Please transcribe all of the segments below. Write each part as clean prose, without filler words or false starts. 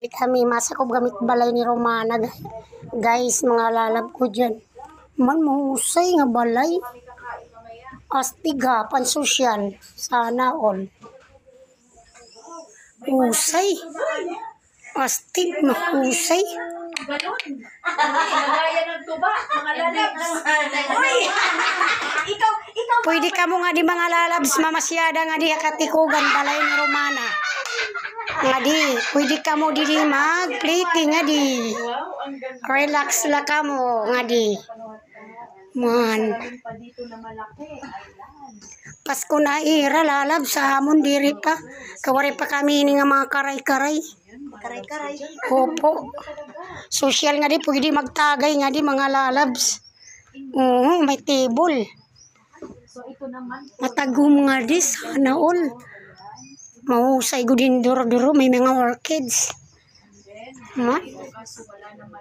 Kami masakop gamit balay ni Romana, guys, mga lalab ko dyan. Man mahusay nga balay. Astig ha, pansosyal. Sana all. Husay. Astig, mahusay. Pwede ka mo nga di mga lalabs, mamasyada nga di katikugan balay ni Romana. Nga di, pwede ka mo di mag-plating nga di. Relax la ka mo nga di. Man. Pasko na ira lalab sa hamon diri pa. Kawari pa kami ini nga mga karay-karay. Karay-karay. Opo. Social nga di, pwede magtagay nga di mga lalabs. May table. Matagum nga di, sana all. Mahusay ko din duro-duro, may mga orchids.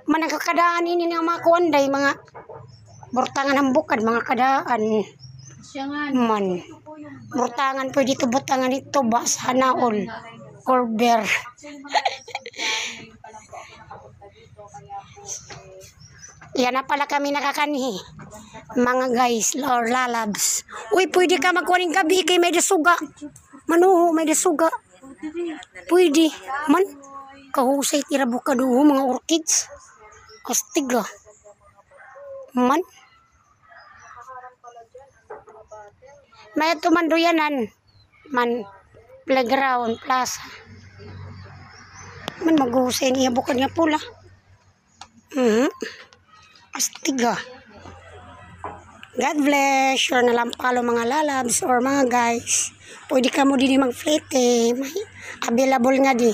Managkakadaan ini nga mga kuwanday, mga burtangan ng bukad, mga kadaan. Man. Burtangan pwede ito, butangan ito, ba, sana all. Or bear. Yan na pala kami nakakanhi. Mga guys, or lalabs. Uy, pwede ka magkuhaning gabi kay may dasuga. Manuho, may dasuga. Pwede. Man, kahusay tirabo ka doon, mga orchids. Astig ah. Man. May tumanduyanan. Man, playground, plaza. Man, maghusay niya bukod niya pula. Astig ah. God bless. Sure na lang palo mga lalabs or mga guys. Pwede ka mo din mag-flete. May available nga di.